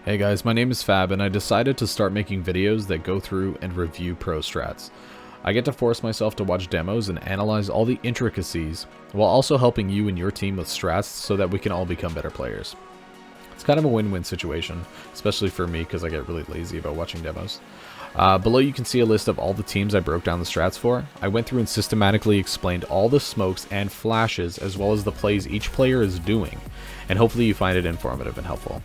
Hey guys, my name is Fab and I decided to start making videos that go through and review pro strats. I get to force myself to watch demos and analyze all the intricacies while also helping you and your team with strats so that we can all become better players. It's kind of a win-win situation, especially for me because I get really lazy about watching demos. Below you can see a list of all the teams I broke down the strats for. I went through and systematically explained all the smokes and flashes as well as the plays each player is doing, and hopefully you find it informative and helpful.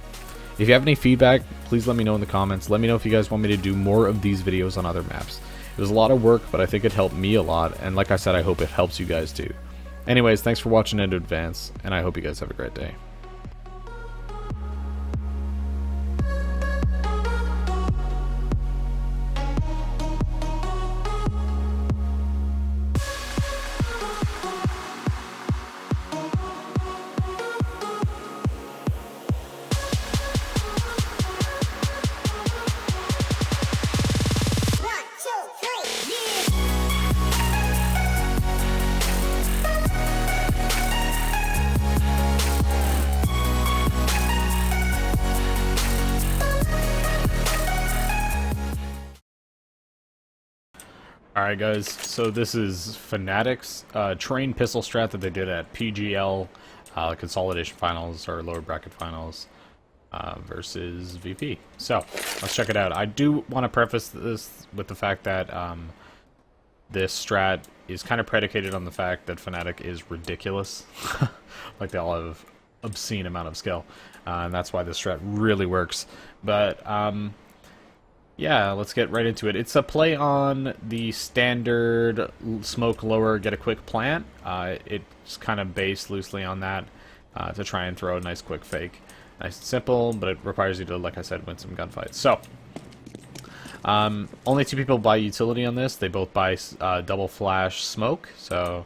If you have any feedback, please let me know in the comments. Let me know if you guys want me to do more of these videos on other maps. It was a lot of work, but I think it helped me a lot, and like I said, I hope it helps you guys too. Anyways, thanks for watching in advance, and I hope you guys have a great day. Alright guys, so this is Fnatic's train pistol strat that they did at PGL Consolidation Finals or Lower Bracket Finals versus VP. So, let's check it out. I do want to preface this with the fact that this strat is kind of predicated on the fact that Fnatic is ridiculous. Like they all have obscene amount of skill. And that's why this strat really works. But, yeah, let's get right into it. It's a play on the standard smoke lower, get a quick plant. It's kind of based loosely on that to try and throw a nice quick fake. Nice and simple, but it requires you to, like I said, win some gunfights. So, only two people buy utility on this. They both buy double flash smoke. So,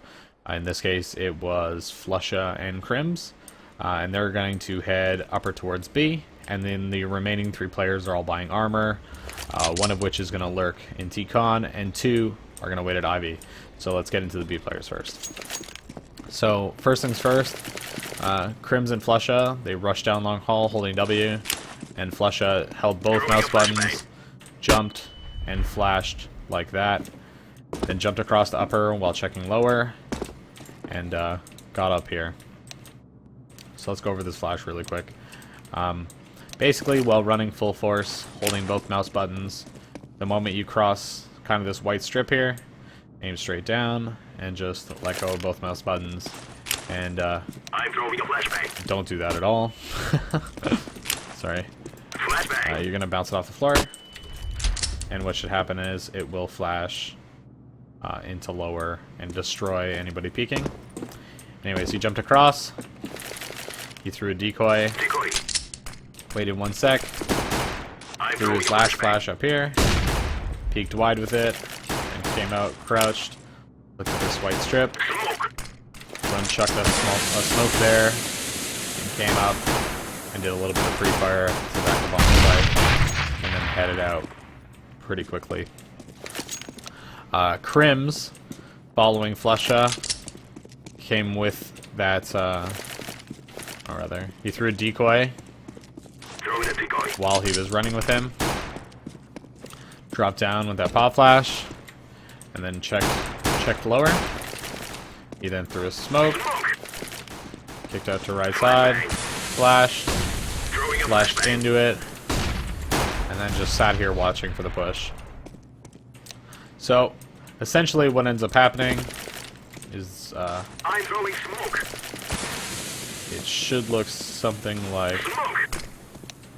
in this case, it was Flusha and Crims. And they're going to head upper towards B. And then the remaining three players are all buying armor, one of which is going to lurk in T-Con, and two are going to wait at Ivy. So let's get into the B players first. So first things first, Crims and Flusha, they rushed down long hall holding W, and Flusha held both mouse buttons, jumped, and flashed like that. Then jumped across to upper while checking lower, and got up here. So let's go over this flash really quick. Basically, while running full force, holding both mouse buttons, the moment you cross kind of this white strip here, aim straight down, and just let go of both mouse buttons. And I'm throwing a flashbang. Don't do that at all. Sorry. You're going to bounce it off the floor, and what should happen is it will flash into lower and destroy anybody peeking. Anyways, he jumped across, he threw a decoy. Waited 1 sec, threw his last flash up here, peeked wide with it, and came out crouched, looked at this white strip, run chucked a smoke there, and came up and did a little bit of free fire to back the bomb site, and then headed out pretty quickly. Crims, following Flusha, came with that, or rather, he threw a decoy while he was running with him. Dropped down with that pop flash, and then checked lower. He then threw a smoke, kicked out to right side, flashed into it, and then just sat here watching for the push. So, essentially what ends up happening is, I'm throwing smoke. It should look something like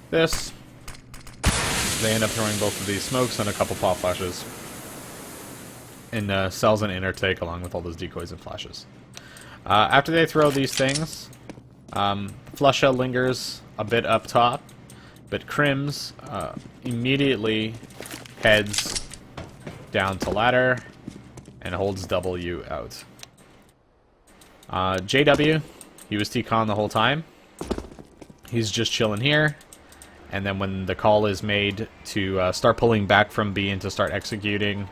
this. They end up throwing both of these smokes and a couple pop flashes. And sells an inner take along with all those decoys and flashes. After they throw these things, Flusha lingers a bit up top, but Crims immediately heads down to ladder and holds W out. JW, he was T-Con the whole time. He's just chilling here. And then when the call is made to start pulling back from B and to start executing,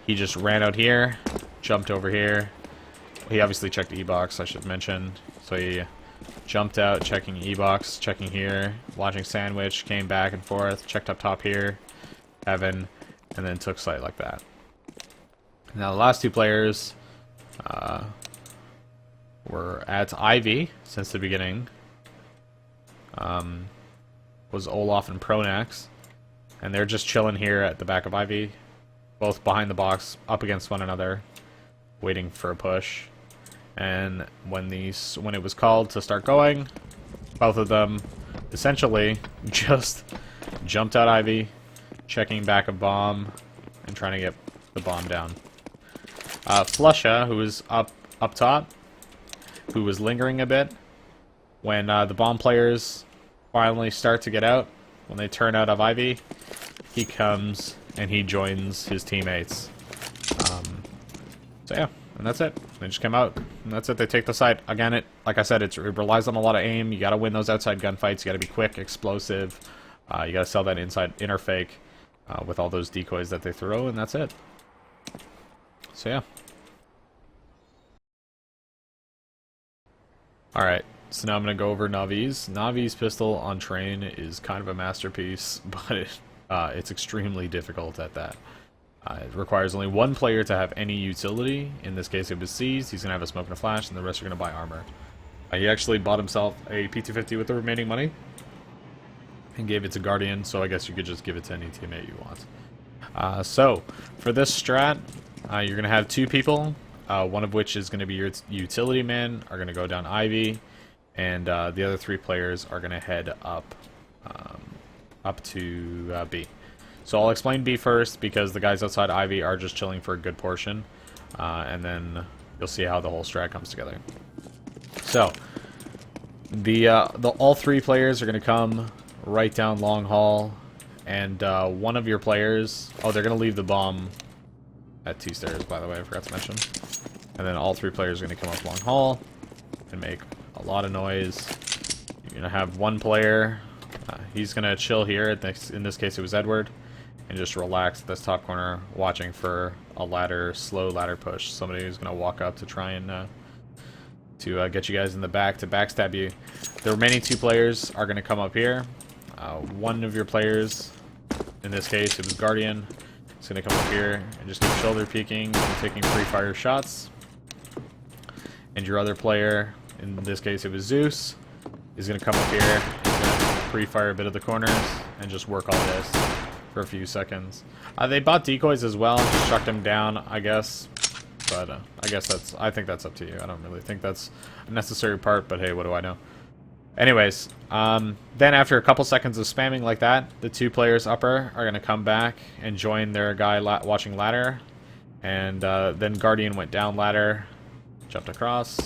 he just ran out here, jumped over here, He obviously checked E-box, I should mention. So he jumped out, checking E-box, checking here, watching sandwich, came back and forth, checked up top here, Evan, and then took site like that. Now the last two players were at Ivy since the beginning. Was Olaf and Pronax, and they're just chilling here at the back of Ivy, both behind the box, up against one another, waiting for a push. And when it was called to start going, both of them essentially just jumped out Ivy, checking back a bomb, and trying to get the bomb down. Flusha, who was up top, who was lingering a bit, when the bomb players finally start to get out, when they turn out of Ivy, he comes and he joins his teammates. So yeah, and that's it. They just come out, and that's it. They take the site. Again, like I said, it relies on a lot of aim. You gotta win those outside gunfights. You gotta be quick, explosive. You gotta sell that inner fake with all those decoys that they throw, and that's it. So yeah. Alright, so now I'm going to go over Navi's. Navi's pistol on train is kind of a masterpiece, but it's extremely difficult at that. It requires only one player to have any utility. In this case it was C's. He's going to have a smoke and a flash, and the rest are going to buy armor. He actually bought himself a P250 with the remaining money and gave it to Guardian, so I guess you could just give it to any teammate you want. So, for this strat, you're going to have two people. One of which is going to be your utility man, are going to go down Ivy, and the other three players are going to head up to B. So I'll explain B first, because the guys outside Ivy are just chilling for a good portion, and then you'll see how the whole strat comes together. So, all three players are going to come right down Long Hall, and one of your players... Oh, they're going to leave the bomb at T stairs, by the way, I forgot to mention. And then all three players are going to come up Long Hall and make a lot of noise. You're going to have one player, he's going to chill here, in this case it was Edward, and just relax at this top corner, watching for a slow ladder push. Somebody who's going to walk up to try and get you guys in the back, to backstab you. The remaining two players are going to come up here. One of your players, in this case it was Guardian, is going to come up here and just keep shoulder peeking and taking free-fire shots. And your other player, in this case it was Zeus, is going to come up here, he's going to free-fire a bit of the corners, and just work all this for a few seconds. They bought decoys as well, and just chucked them down, I guess. But I think that's up to you. I don't really think that's a necessary part, but hey, what do I know? Anyways, then after a couple seconds of spamming like that, the two players upper are going to come back and join their guy watching ladder. And then Guardian went down ladder, jumped across,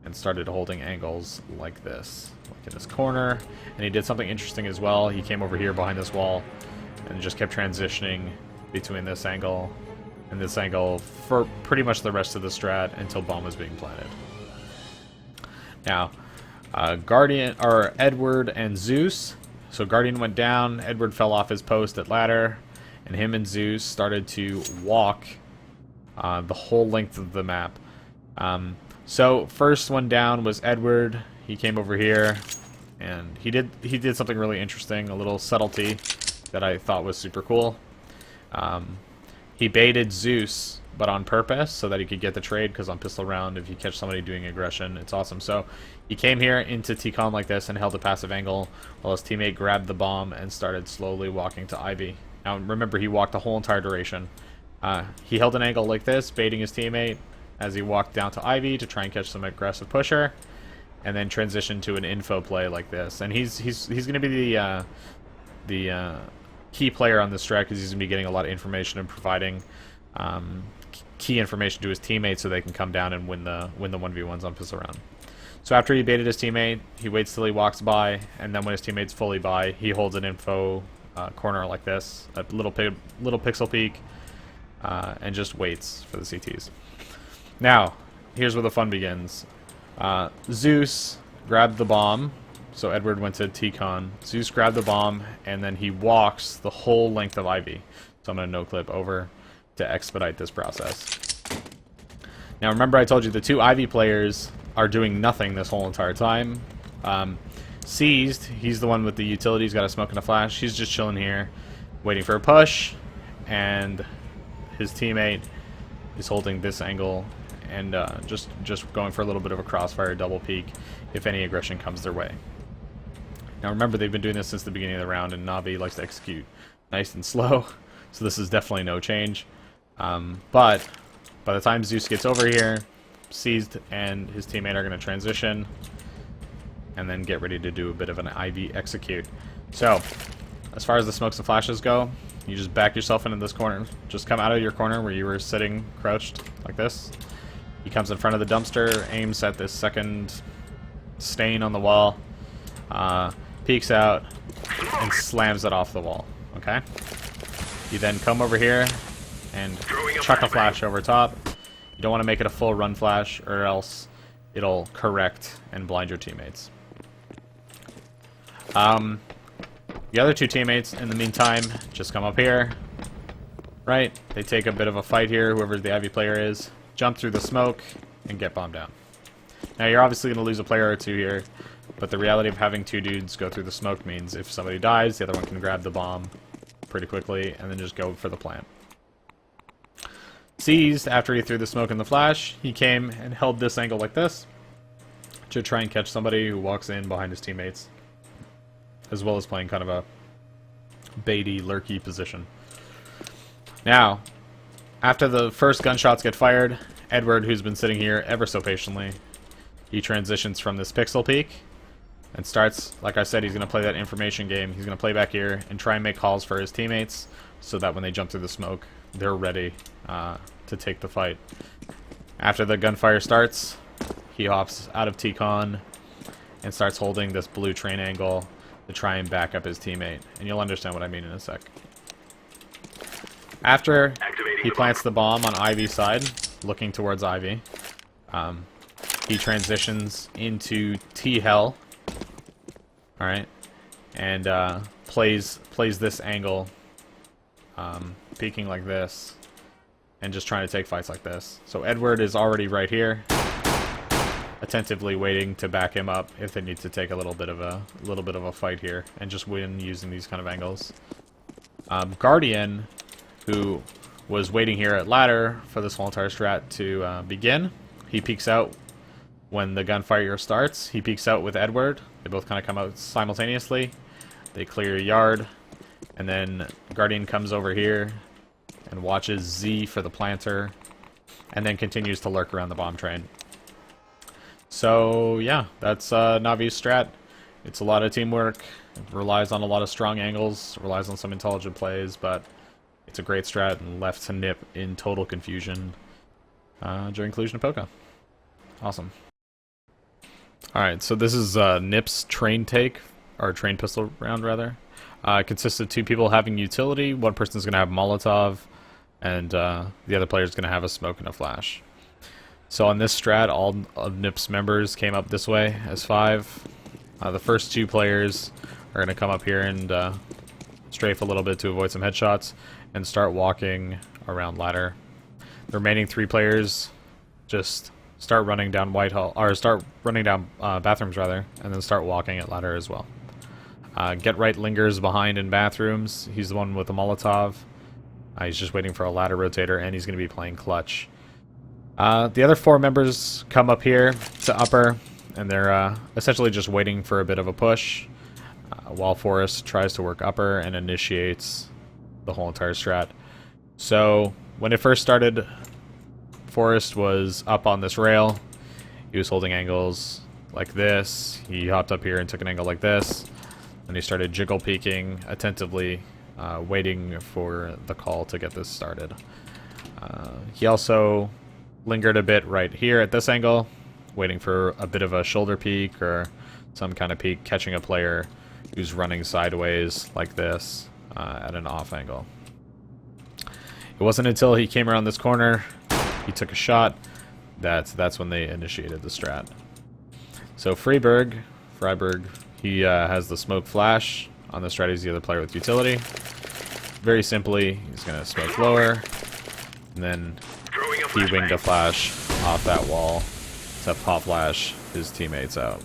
and started holding angles like this. Like in this corner. And he did something interesting as well. He came over here behind this wall and just kept transitioning between this angle and this angle for pretty much the rest of the strat until bomb was being planted. Now, Edward and Zeus. So Guardian went down, Edward fell off his post at ladder, and him and Zeus started to walk the whole length of the map. So first one down was Edward. He came over here, and he did something really interesting, a little subtlety that I thought was super cool. He baited Zeus, but on purpose, so that he could get the trade, because on pistol round, if you catch somebody doing aggression, it's awesome. So he came here into T-con like this and held a passive angle, while his teammate grabbed the bomb and started slowly walking to Ivy. Now remember, he walked the whole entire duration. He held an angle like this, baiting his teammate as he walked down to Ivy to try and catch some aggressive pusher, and then transitioned to an info play like this. And he's going to be the key player on this strat, because he's going to be getting a lot of information and providing key information to his teammates so they can come down and win the 1v1s on pistol round. So after he baited his teammate, he waits till he walks by, and then when his teammate's fully by, he holds an info corner like this, a little pixel peek, and just waits for the CTs. Now, here's where the fun begins. Zeus grabbed the bomb, so Edward went to T-con. Zeus grabbed the bomb, and then he walks the whole length of Ivy. So I'm going to no-clip over to expedite this process. Now remember, I told you the two Ivy players are doing nothing this whole entire time. Seized, he's the one with the utility, he's got a smoke and a flash. He's just chilling here, waiting for a push, and his teammate is holding this angle and just going for a little bit of a crossfire double peek if any aggression comes their way. Now remember, they've been doing this since the beginning of the round, and Navi likes to execute nice and slow, so this is definitely no change. But by the time Zeus gets over here, Seized and his teammate are going to transition and then get ready to do a bit of an IV execute. So, as far as the smokes and flashes go, you just back yourself into this corner. Just come out of your corner where you were sitting crouched like this. He comes in front of the dumpster, aims at this second stain on the wall, peeks out, and slams it off the wall. Okay? You then come over here and chuck a flash over top. You don't want to make it a full run flash, or else it'll correct and blind your teammates. The other two teammates, in the meantime, just come up here. Right? They take a bit of a fight here, whoever the Ivy player is. Jump through the smoke and get bombed down. Now, you're obviously going to lose a player or two here, but the reality of having two dudes go through the smoke means if somebody dies, the other one can grab the bomb pretty quickly and then just go for the plant. Seized, after he threw the smoke and the flash, he came and held this angle like this to try and catch somebody who walks in behind his teammates, as well as playing kind of a baity, lurky position. Now, after the first gunshots get fired, Edward, who's been sitting here ever so patiently, he transitions from this pixel peek and starts, like I said, he's going to play that information game. He's going to play back here and try and make calls for his teammates so that when they jump through the smoke, they're ready to take the fight. After the gunfire starts, he hops out of T-Con and starts holding this blue train angle to try and back up his teammate. And you'll understand what I mean in a sec. After he plants the bomb on Ivy's side, looking towards Ivy, he transitions into T-Hell, alright, and plays this angle, peeking like this, and just trying to take fights like this. So Edward is already right here, attentively waiting to back him up if they need to take a little bit of a fight here, and just win using these kind of angles. Guardian, who was waiting here at ladder for this whole entire strat to begin, he peeks out when the gunfire starts. He peeks out with Edward. They both kind of come out simultaneously. They clear a yard, and then Guardian comes over here and watches Z for the planter, and then continues to lurk around the bomb train. So yeah, that's Navi's strat. It's a lot of teamwork. It relies on a lot of strong angles. Relies on some intelligent plays, but it's a great strat and left to Nip in total confusion during Collusion and Poka. Awesome. Alright, so this is Nip's train take, or train pistol round rather. It consists of two people having utility. One person's going to have Molotov, and the other player is going to have a smoke and a flash. So on this strat, all of Nip's members came up this way as 5. The first 2 players are going to come up here and strafe a little bit to avoid some headshots and start walking around ladder. The remaining 3 players just start running down Whitehall, or start running down bathrooms rather, and then start walking at ladder as well. Get Right lingers behind in bathrooms. He's the one with the Molotov. He's just waiting for a ladder rotator, and he's going to be playing clutch. The other 4 members come up here to upper, and they're essentially just waiting for a bit of a push, while Forrest tries to work upper and initiates the whole entire strat. So when it first started, Forrest was up on this rail. He was holding angles like this. He hopped up here and took an angle like this. And he started jiggle peeking, attentively waiting for the call to get this started. He also lingered a bit right here at this angle, waiting for a bit of a shoulder peek or some kind of peek, catching a player who's running sideways like this at an off angle. It wasn't until he came around this corner, he took a shot, that's when they initiated the strat. So Freiberg, he has the smoke flash. On the strat, he's the other player with utility. Very simply, he's going to smoke lower, and then he winged a flash off that wall to pop flash his teammates out.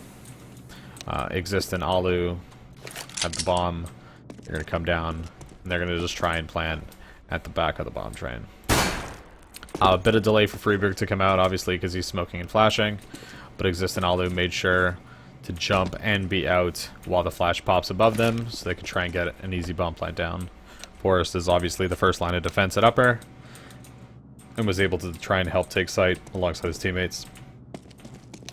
Exist and Alu have the bomb. They're going to come down, and they're going to just try and plant at the back of the bomb train. A bit of delay for Freeberg to come out, obviously, because he's smoking and flashing, but Exist and Alu made sure to jump and be out while the flash pops above them, so they could try and get an easy bomb plant down. Forrest is obviously the first line of defense at upper, and was able to try and help take site alongside his teammates.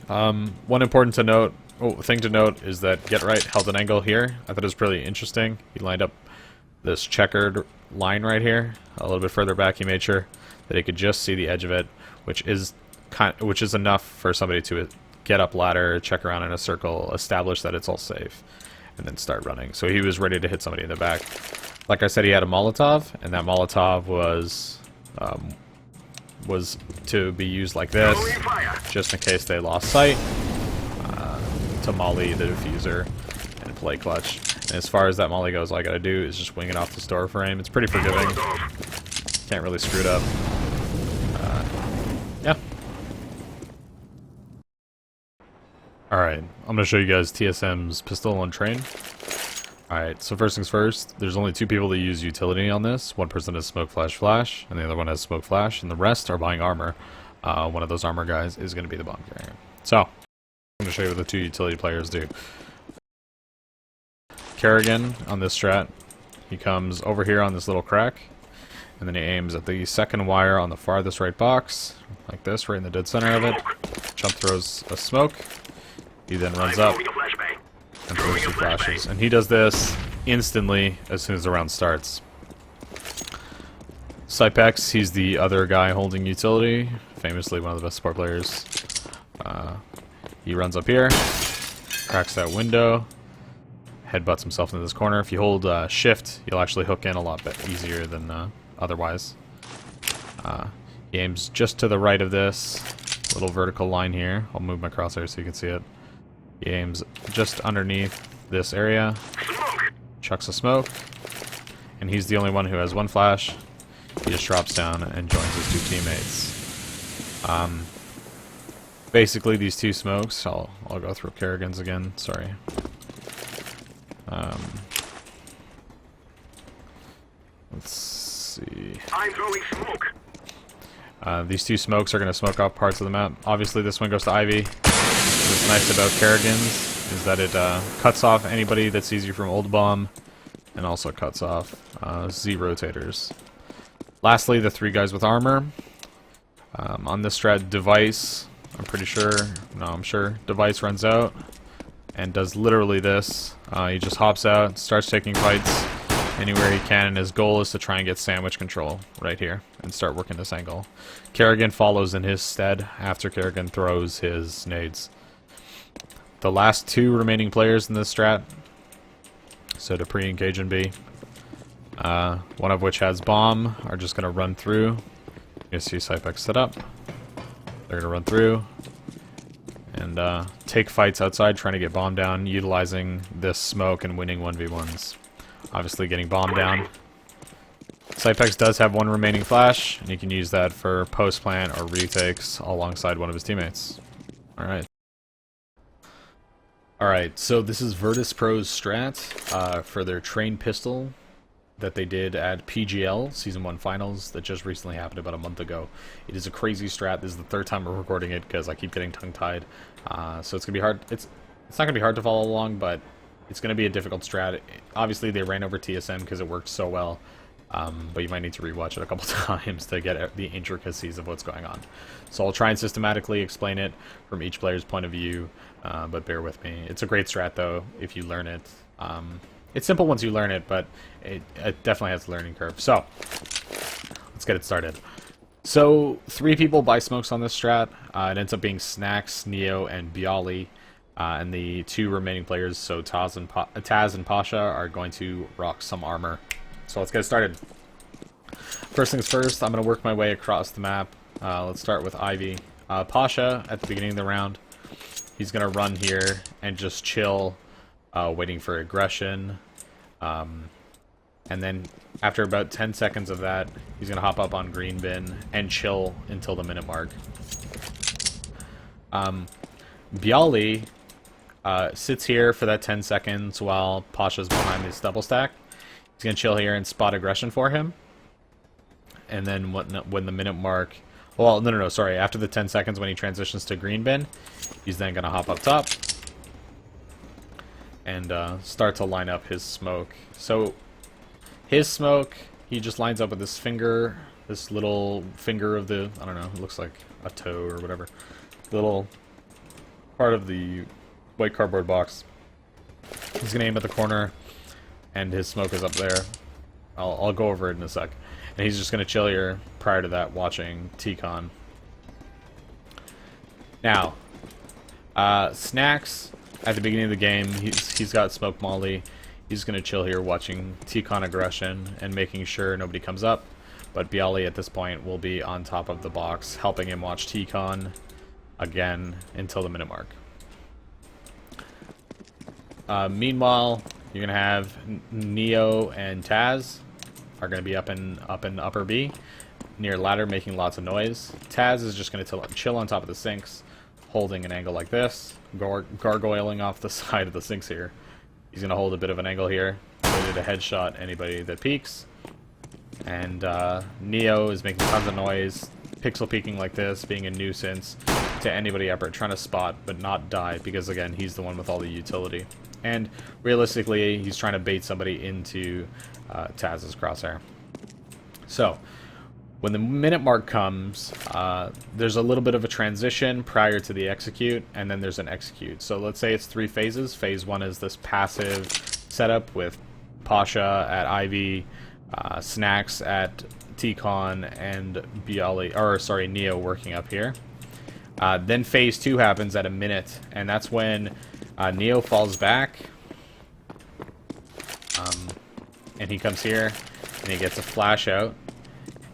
One important thing to note is that Get Right held an angle here. I thought it was pretty interesting. He lined up this checkered line right here. A little bit further back, he made sure that he could just see the edge of it, which is enough for somebody to get up ladder, check around in a circle, establish that it's all safe, and then start running. So he was ready to hit somebody in the back. Like I said, he had a Molotov, and that Molotov was to be used like this, just in case they lost sight, to molly the diffuser and play clutch. And as far as that molly goes, all I gotta do is just wing it off the store frame. It's pretty forgiving. Can't really screw it up. Yeah. Alright, I'm gonna show you guys TSM's pistol on train. Alright, so first things first, there's only 2 people that use utility on this. One person has smoke flash, and the other one has smoke flash, and the rest are buying armor. One of those armor guys is going to be the bomb carrier. So, I'm going to show you what the 2 utility players do. Kerrigan, on this strat, he comes over here on this little crack, and then he aims at the second wire on the farthest right box, like this, right in the dead center of it. Chump throws a smoke. He then runs up and throws 2 flashes. And he does this instantly as soon as the round starts. Cypex, he's the other guy holding utility, famously one of the best support players. He runs up here, cracks that window, headbutts himself into this corner. If you hold shift, you'll actually hook in a lot bit easier than otherwise. He aims just to the right of this little vertical line here. I'll move my crosshair so you can see it. He aims just underneath this area, chucks a smoke, and he's the only one who has 1 flash. He just drops down and joins his 2 teammates. Basically, these 2 smokes, I'll go through Kerrigan's again, sorry. Let's see. I'm throwing smoke. These 2 smokes are going to smoke off parts of the map. Obviously, this one goes to Ivy. What's nice about Kerrigan's is that it cuts off anybody that sees you from Old Bomb, and also cuts off Z rotators. Lastly, the 3 guys with armor. On this strat, Device, I'm sure Device runs out and does literally this. He just hops out, starts taking fights anywhere he can, and his goal is to try and get sandwich control right here and start working this angle. Kerrigan follows in his stead after Kerrigan throws his nades. The last 2 remaining players in this strat, so Dupree and Cajun B, one of which has bomb, are just going to run through. You see Cypex set up. They're going to run through and take fights outside, trying to get bomb down, utilizing this smoke and winning 1v1s. Obviously getting bomb down. Cypex does have 1 remaining flash, and you can use that for post-plant or retakes alongside one of his teammates. Alright. Alright, so this is Virtus Pro's strat for their train pistol that they did at PGL Season 1 Finals that just recently happened about a month ago. It is a crazy strat. This is the 3rd time we're recording it because I keep getting tongue-tied. So it's going to be hard. It's not going to be hard to follow along, but it's going to be a difficult strat. Obviously, they ran over TSM because it worked so well, but you might need to rewatch it a couple times to get the intricacies of what's going on. So I'll try and systematically explain it from each player's point of view, but bear with me. It's a great strat, though, if you learn it. It's simple once you learn it, but it definitely has a learning curve. So, let's get it started. So, 3 people buy smokes on this strat. It ends up being Snacks, Neo, and Bialy. And the 2 remaining players, so Taz and Pasha, are going to rock some armor. So let's get started. First things first, I'm going to work my way across the map. Let's start with Ivy. Pasha, at the beginning of the round, he's going to run here and just chill, waiting for aggression. And then after about 10 seconds of that, he's going to hop up on green bin and chill until the minute mark. Bialy sits here for that 10 seconds while Pasha's behind this double stack. He's going to chill here and spot aggression for him. And then when the minute mark... Well, no, sorry. After the 10 seconds when he transitions to green bin, he's then going to hop up top and start to line up his smoke. So his smoke, he just lines up with this finger, this little finger of the... I don't know, it looks like a toe or whatever. Little part of the white cardboard box. He's going to aim at the corner, and his smoke is up there. I'll go over it in a sec. And he's just going to chill here prior to that watching T-Con. Now, Snacks, at the beginning of the game, he's got Smoke Molly. He's going to chill here watching T-Con aggression and making sure nobody comes up. But Bialy at this point will be on top of the box, helping him watch T-Con again until the minute mark. Meanwhile, you're going to have Neo and Taz are going to be up in upper B, near ladder, making lots of noise. Taz is just going to chill on top of the sinks, holding an angle like this, gargoyling off the side of the sinks here. He's going to hold a bit of an angle here, ready to headshot anybody that peeks. And Neo is making tons of noise, pixel peeking like this, being a nuisance to anybody upper, trying to spot but not die, because again, he's the one with all the utility. And realistically, he's trying to bait somebody into Taz's crosshair. So, when the minute mark comes, there's a little bit of a transition prior to the execute, and then there's an execute. So let's say it's 3 phases. Phase 1 is this passive setup with Pasha at Ivy, Snacks at T-Con, and Neo working up here. Then phase 2 happens at a minute, and that's when Neo falls back, and he comes here, and he gets a flash out.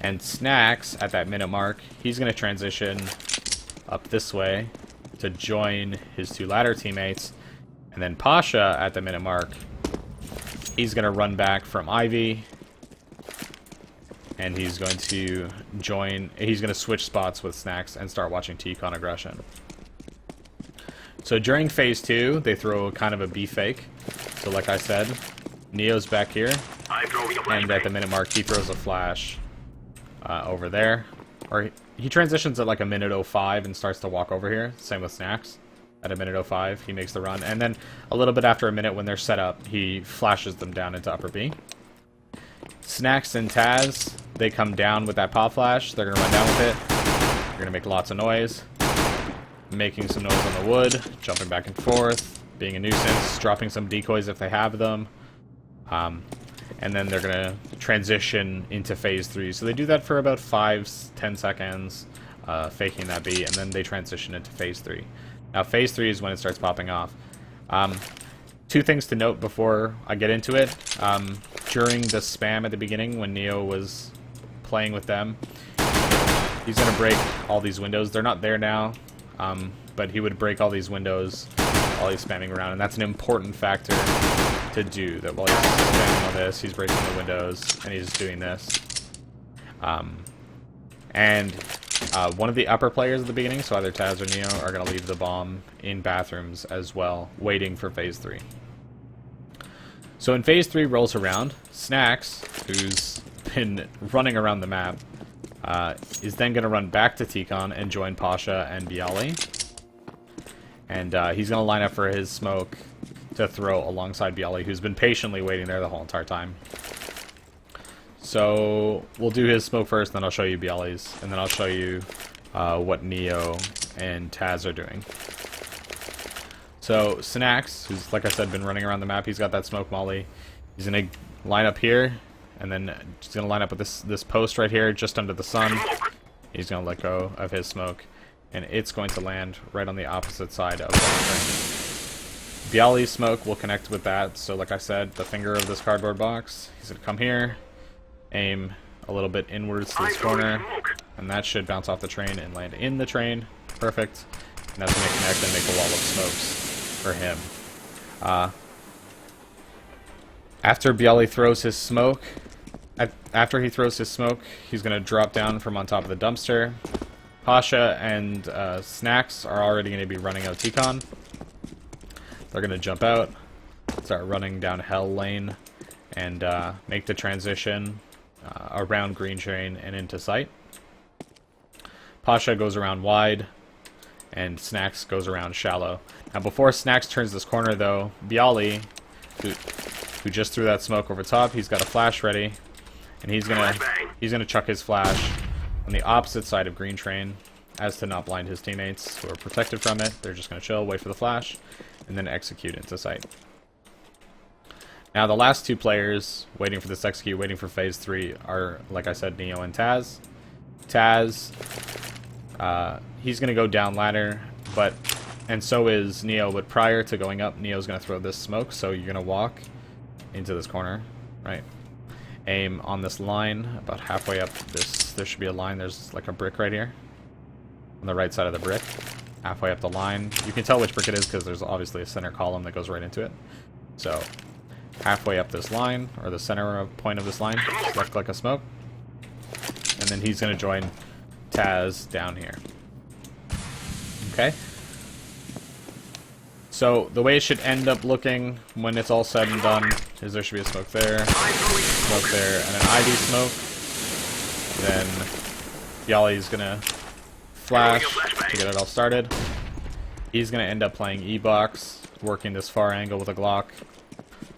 And Snacks, at that minute mark, he's going to transition up this way to join his 2 ladder teammates. And then Pasha, at the minute mark, he's going to run back from Ivy, and he's going to he's going to switch spots with Snacks and start watching T-Con aggression. So during phase 2, they throw kind of a B fake. So like I said, Neo's back here, and at the minute mark, he throws a flash over there. Or he transitions at like a minute 05 and starts to walk over here. Same with Snacks. At a minute 05, he makes the run. And then a little bit after a minute when they're set up, he flashes them down into upper B. Snacks and Taz, they come down with that pop flash. They're going to run down with it. They're going to make lots of noise. Making some noise on the wood, jumping back and forth, being a nuisance, dropping some decoys if they have them. And then they're going to transition into phase 3. So they do that for about 5-10 seconds, faking that B, and then they transition into phase 3. Now phase 3 is when it starts popping off. 2 things to note before I get into it. During the spam at the beginning, when Neo was playing with them, he's going to break all these windows. They're not there now, but he would break all these windows while he's spamming around, and that's an important factor to do, that while he's spamming all this, he's breaking the windows, and he's doing this. One of the upper players at the beginning, so either Taz or Neo, are going to leave the bomb in bathrooms as well, waiting for phase 3. So when phase 3 rolls around, Snacks, who's been running around the map, is then going to run back to T-Con and join Pasha and Bialy. And he's going to line up for his smoke to throw alongside Bialy, who's been patiently waiting there the whole entire time. So we'll do his smoke first, then I'll show you Bialy's, and then I'll show you what Neo and Taz are doing. So Snacks, who's, like I said, been running around the map, he's got that smoke molly. He's going to line up here, and then he's going to line up with this post right here, just under the sun. He's going to let go of his smoke, and it's going to land right on the opposite side of the train. Bialy's smoke will connect with that, so like I said, the finger of this cardboard box, he's going to come here, aim a little bit inwards to this corner, and that should bounce off the train and land in the train. Perfect. And that's going to connect and make a wall of smokes for him. After Bialy throws his smoke, he's going to drop down from on top of the dumpster, Pasha and Snacks are already going to be running out T-Con. They're going to jump out, start running down Hell Lane, and make the transition around Green Train and into sight. Pasha goes around wide, and Snacks goes around shallow. Now before Snacks turns this corner though, Bialy, who just threw that smoke over top, he's got a flash ready, and he's gonna chuck his flash on the opposite side of Green Train, as to not blind his teammates who are protected from it. They're just gonna chill, wait for the flash, and then execute into sight. Now the last two players waiting for this execute, waiting for phase 3, are, like I said, Neo and Taz. Taz, he's gonna go down ladder, and so is Neo, but prior to going up, Neo's gonna throw this smoke, so you're gonna walk into this corner, right? Aim on this line, about halfway up this, there should be a line, there's like a brick right here, on the right side of the brick, halfway up the line. You can tell which brick it is because there's obviously a center column that goes right into it. So, halfway up this line, or the center point of this line, left click a smoke, and then he's going to join Taz down here. Okay? So, the way it should end up looking when it's all said and done is there should be a smoke there, and an Ivy smoke. Then Bialy's gonna flash to get it all started. He's gonna end up playing E-Box, working this far angle with a Glock.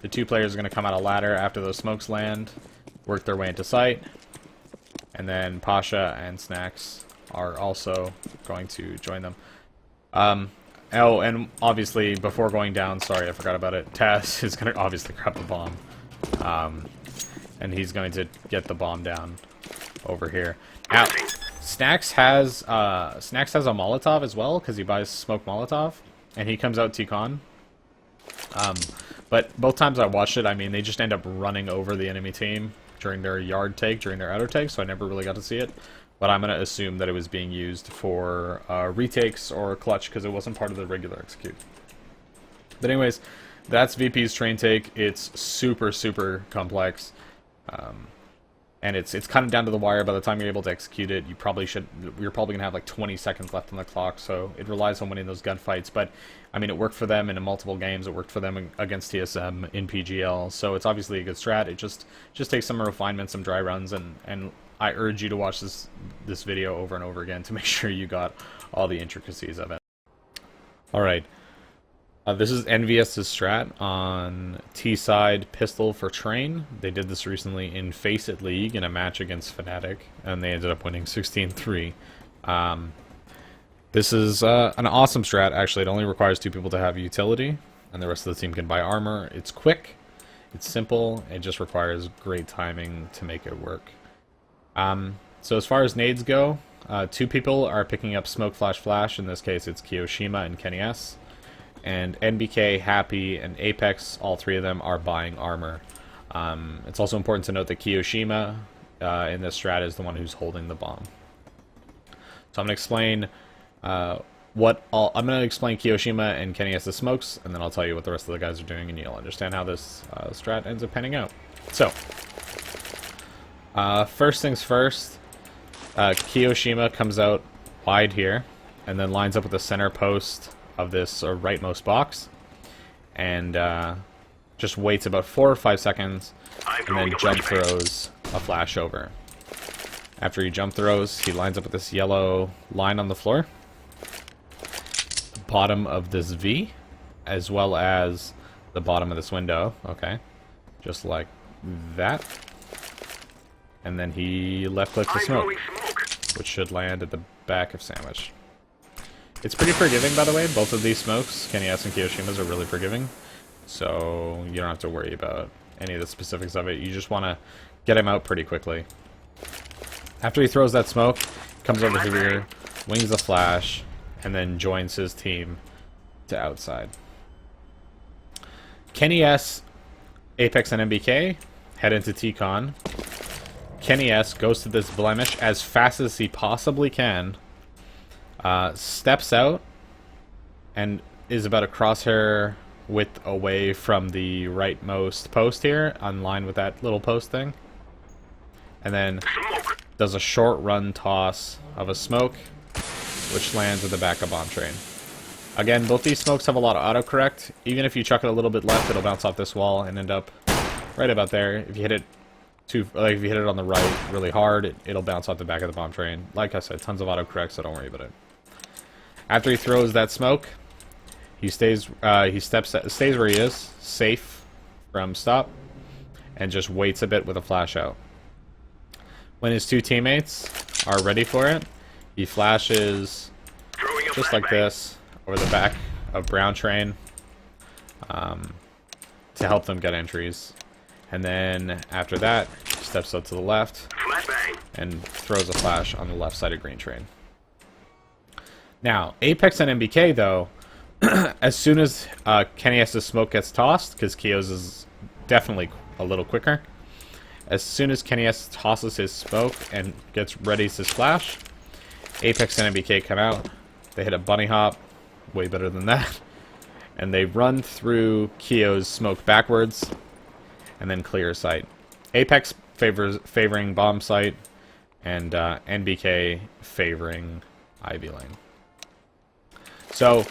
The two players are gonna come out of ladder after those smokes land, work their way into sight, and then Pasha and Snacks are also going to join them. Oh, and obviously, before going down, sorry, I forgot about it, Taz is going to obviously grab the bomb. And he's going to get the bomb down over here. Now, Snacks has a Molotov as well, because he buys Smoke Molotov, and he comes out T-Con. But both times I watched it, I mean, they just end up running over the enemy team during their yard take, during their outer take, so I never really got to see it. But I'm going to assume that it was being used for retakes or clutch, because it wasn't part of the regular execute. But anyways, that's VP's train take. It's super, super complex. And it's kind of down to the wire. By the time you're able to execute it, you're probably going to have like 20 seconds left on the clock, so it relies on winning those gunfights. But, I mean, it worked for them in multiple games. It worked for them against TSM in PGL, so it's obviously a good strat. It just takes some refinement, some dry runs, and I urge you to watch this video over and over again to make sure you got all the intricacies of it. Alright, this is NVS's strat on T-side pistol for train. They did this recently in Face It League in a match against Fnatic, and they ended up winning 16-3. This is an awesome strat, actually. It only requires 2 people to have utility, and the rest of the team can buy armor. It's quick, it's simple, it just requires great timing to make it work. So as far as nades go, 2 people are picking up Smoke Flash Flash. In this case, it's Kiyoshima and Kenny S. And NBK, Happy, and Apex, all 3 of them are buying armor. It's also important to note that Kiyoshima in this strat is the one who's holding the bomb. So I'm going to explain I'm going to explain Kiyoshima and Kenny S's smokes, and then I'll tell you what the rest of the guys are doing, and you'll understand how this strat ends up panning out. So, first things first, Kiyoshima comes out wide here, and then lines up with the center post of this rightmost box, and just waits about 4 or 5 seconds, and then jump throws a flash over. After he jump throws, he lines up with this yellow line on the floor, bottom of this V, as well as the bottom of this window, okay, just like that. And then he left-clicks the smoke, which should land at the back of Sandwich. It's pretty forgiving, by the way. Both of these smokes, Kenny S and Kiyoshima's, are really forgiving. So you don't have to worry about any of the specifics of it. You just want to get him out pretty quickly. After he throws that smoke, comes over here, wings a flash, and then joins his team to outside. Kenny S, Apex, and MBK head into T-Con. Kenny S goes to this blemish as fast as he possibly can, steps out, and is about a crosshair width away from the rightmost post here, on line with that little post thing. And then does a short run toss of a smoke which lands at the back of bomb train. Again, both these smokes have a lot of autocorrect. Even if you chuck it a little bit left, it'll bounce off this wall and end up right about there. If you hit it if you hit it on the right really hard, it'll bounce off the back of the bomb train. Like I said, tons of autocorrect, so don't worry about it. After he throws that smoke, he stays where he is, safe from stop, and just waits a bit with a flash out. When his two teammates are ready for it, he flashes just like this over the back of brown train to help them get entries. And then after that, he steps up to the left and throws a flash on the left side of green train. Now, Apex and MBK, though, as soon as Kenny S's smoke gets tossed, because Keo's is definitely a little quicker, as soon as Kenny S tosses his smoke and gets ready to splash, Apex and MBK come out. They hit a bunny hop, way better than that, and they run through Keo's smoke backwards, and then clear sight. Apex favoring bomb site, and NBK favoring Ivy lane. So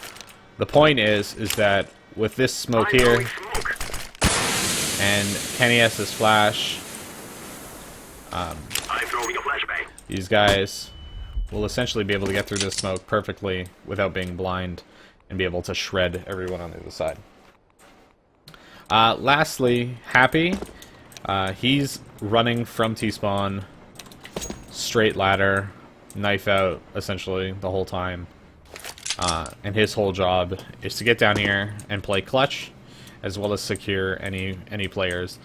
the point is that with this smoke here and Kenny S's flash, these guys will essentially be able to get through this smoke perfectly without being blind and be able to shred everyone on the other side. Lastly, Happy, he's running from T-spawn, straight ladder, knife out, essentially, the whole time. And his whole job is to get down here and play clutch, as well as secure any players.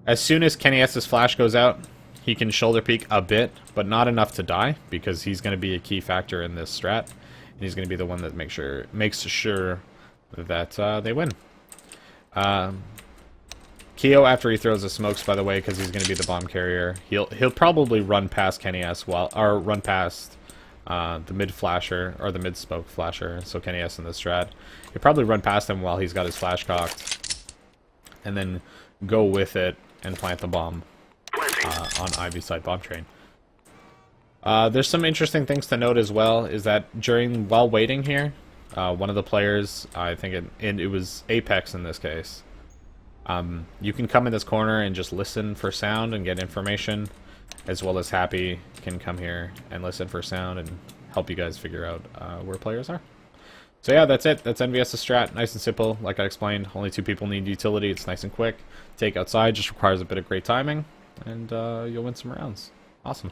As soon as Kenny S's flash goes out, he can shoulder peek a bit, but not enough to die, because he's going to be a key factor in this strat, and he's going to be the one that makes sure that they win. Keo, after he throws the smokes, by the way, because he's going to be the bomb carrier, he'll probably run past Kenny S or run past the mid flasher or the mid smoke flasher. So Kenny S in the strat, he'll probably run past him while he's got his flash cocked, and then go with it and plant the bomb on Ivy side bomb train. There's some interesting things to note as well. Is that while waiting here, one of the players, I think it was Apex in this case, you can come in this corner and just listen for sound and get information, as well as Happy can come here and listen for sound and help you guys figure out where players are. So yeah, that's it. That's NVS's strat. Nice and simple. Like I explained, only 2 people need utility. It's nice and quick. Take outside just requires a bit of great timing, and you'll win some rounds. Awesome.